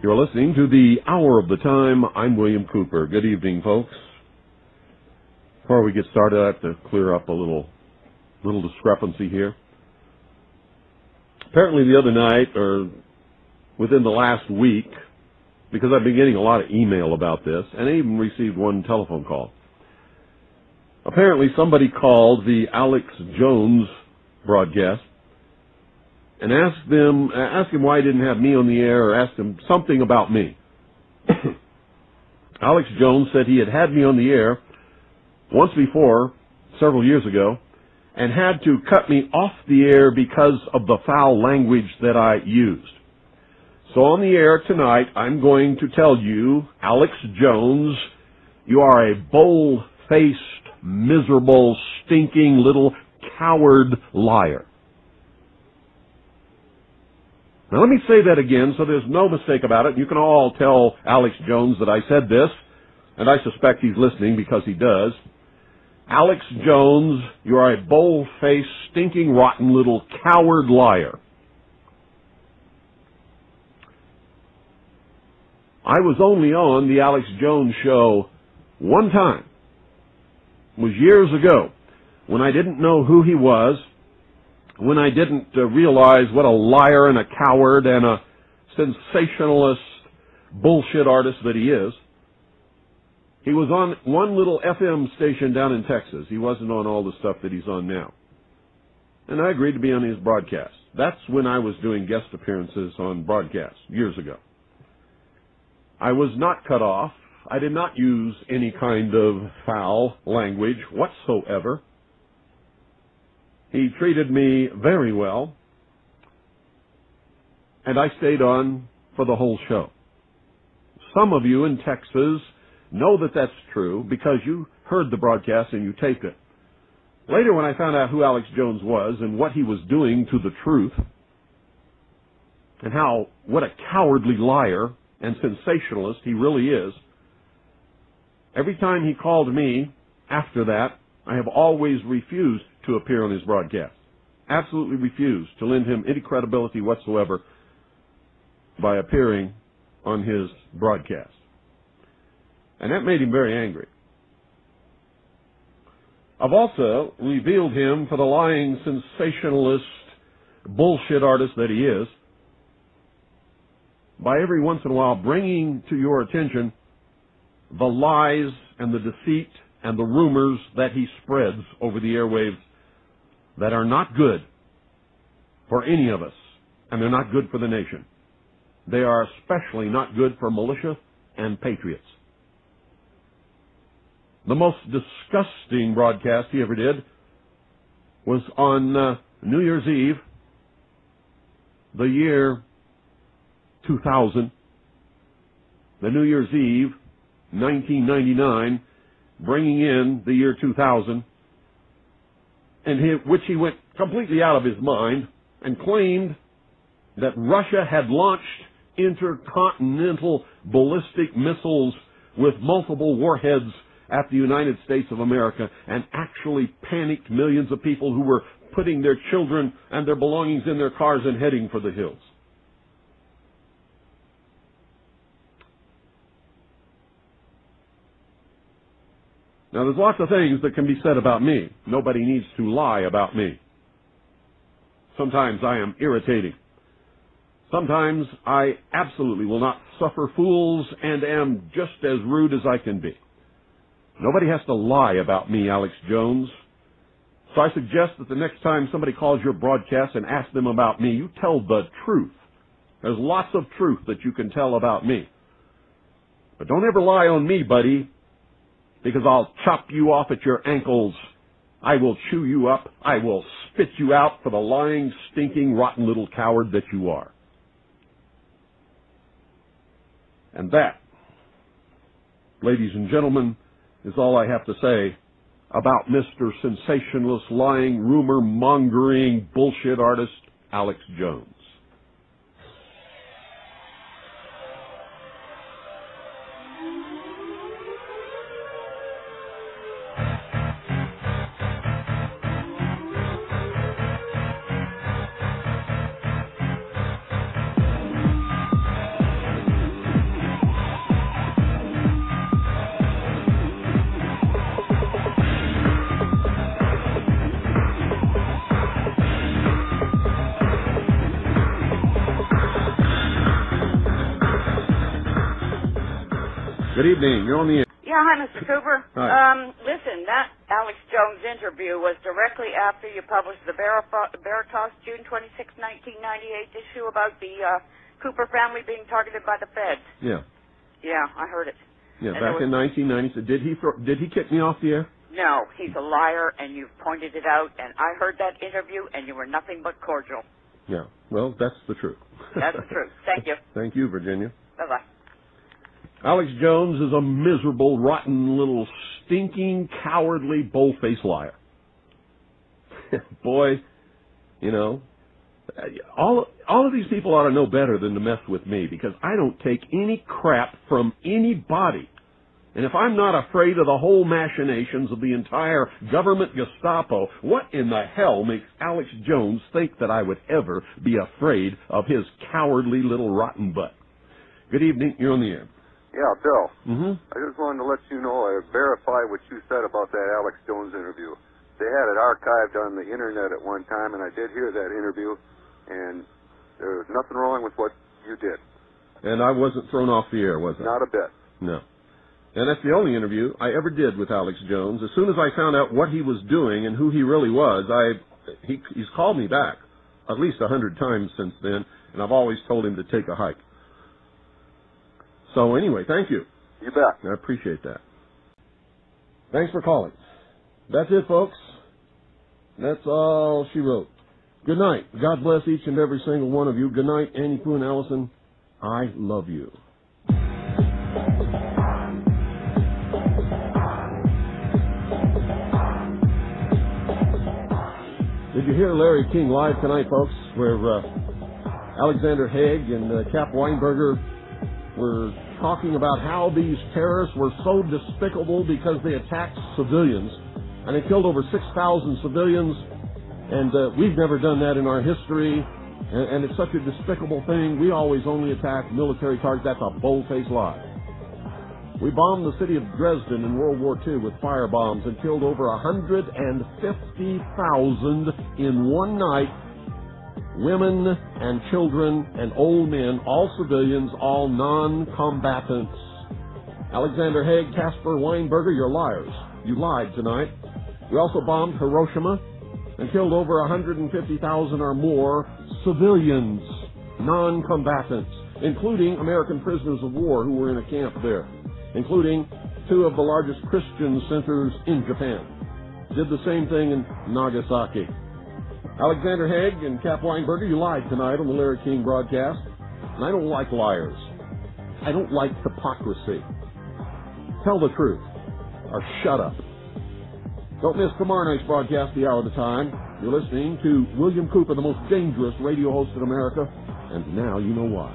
You're listening to the Hour of the Time. I'm William Cooper. Good evening, folks. Before we get started, I have to clear up a little discrepancy here. Apparently the other night, or within the last week, because I've been getting a lot of email about this, and I even received one telephone call. Apparently somebody called the Alex Jones broadcast and asked him why he didn't have me on the air, or asked him something about me. Alex Jones said he had me on the air once before, several years ago, and had to cut me off the air because of the foul language that I used. So on the air tonight, I'm going to tell you, Alex Jones, you are a bold-faced, miserable, stinking little coward liar. Now let me say that again so there's no mistake about it. You can all tell Alex Jones that I said this, and I suspect he's listening because he does. Alex Jones, you are a bold-faced, stinking, rotten little coward liar. I was only on the Alex Jones show one time. It was years ago, when I didn't know who he was, when I didn't realize what a liar and a coward and a sensationalist bullshit artist that he is. He was on one little FM station down in Texas. He wasn't on all the stuff that he's on now. And I agreed to be on his broadcast. That's when I was doing guest appearances on broadcasts, years ago. I was not cut off. I did not use any kind of foul language whatsoever. He treated me very well, and I stayed on for the whole show. Some of you in Texas know that that's true because you heard the broadcast and you taped it. Later, when I found out who Alex Jones was and what he was doing to the truth, and what a cowardly liar and sensationalist he really is, every time he called me after that, I have always refused to appear on his broadcast. Absolutely refused to lend him any credibility whatsoever by appearing on his broadcast. And that made him very angry. I've also revealed him for the lying sensationalist bullshit artist that he is by every once in a while bringing to your attention the lies and the deceit and the rumors that he spreads over the airwaves that are not good for any of us, and they're not good for the nation. They are especially not good for militia and patriots. The most disgusting broadcast he ever did was on New Year's Eve, the year 2000, the New Year's Eve, 1999, bringing in the year 2000, which he went completely out of his mind and claimed that Russia had launched intercontinental ballistic missiles with multiple warheads at the United States of America, and actually panicked millions of people who were putting their children and their belongings in their cars and heading for the hills. Now, there's lots of things that can be said about me. Nobody needs to lie about me. Sometimes I am irritating. Sometimes I absolutely will not suffer fools and am just as rude as I can be. Nobody has to lie about me, Alex Jones. So I suggest that the next time somebody calls your broadcast and asks them about me, you tell the truth. There's lots of truth that you can tell about me. But don't ever lie on me, buddy, because I'll chop you off at your ankles. I will chew you up. I will spit you out for the lying, stinking, rotten little coward that you are. And that, ladies and gentlemen, is all I have to say about Mr. Sensationalist, lying, rumor-mongering, bullshit artist, Alex Jones. Good evening. You're on the air. Yeah, hi, Mr. Cooper. Hi. Listen, that Alex Jones interview was directly after you published the Veritas June 26, 1998 issue about the Cooper family being targeted by the feds. Yeah. Yeah, I heard it. Yeah, and back in 1990. So did he kick me off the air? No, he's a liar, and you've pointed it out, and I heard that interview, and you were nothing but cordial. Yeah. Well, that's the truth. That's the truth. Thank you. Thank you, Virginia. Bye-bye. Alex Jones is a miserable, rotten, little, stinking, cowardly, bull-faced liar. Boy, you know, all of these people ought to know better than to mess with me, because I don't take any crap from anybody. And if I'm not afraid of the whole machinations of the entire government Gestapo, what in the hell makes Alex Jones think that I would ever be afraid of his cowardly little rotten butt? Good evening. You're on the air. Yeah, Bill. Mm-hmm. I just wanted to let you know I verify what you said about that Alex Jones interview. They had it archived on the internet at one time, and I did hear that interview, and there was nothing wrong with what you did. And I wasn't thrown off the air, was I? Not a bit. No. And that's the only interview I ever did with Alex Jones. As soon as I found out what he was doing and who he really was, he's called me back at least 100 times since then, and I've always told him to take a hike. So anyway, thank you. You bet. I appreciate that. Thanks for calling. That's it, folks. That's all she wrote. Good night. God bless each and every single one of you. Good night, Annie Pooh and Allison. I love you. Did you hear Larry King live tonight, folks, where Alexander Haig and Cap Weinberger were talking about how these terrorists were so despicable because they attacked civilians, and they killed over 6,000 civilians, and we've never done that in our history, and it's such a despicable thing. We always only attack military targets. That's a bold-faced lie. We bombed the city of Dresden in World War II with fire bombs and killed over 150,000 in one night. Women and children and old men, all civilians, all non-combatants. Alexander Haig, Caspar Weinberger, you're liars. You lied tonight. We also bombed Hiroshima and killed over 150,000 or more civilians, non-combatants, including American prisoners of war who were in a camp there, including two of the largest Christian centers in Japan. Did the same thing in Nagasaki. Alexander Haig and Cap Weinberger, you lied tonight on the Larry King broadcast. And I don't like liars. I don't like hypocrisy. Tell the truth, or shut up. Don't miss tomorrow night's broadcast, the hour at a time. You're listening to William Cooper, the most dangerous radio host in America, and now you know why.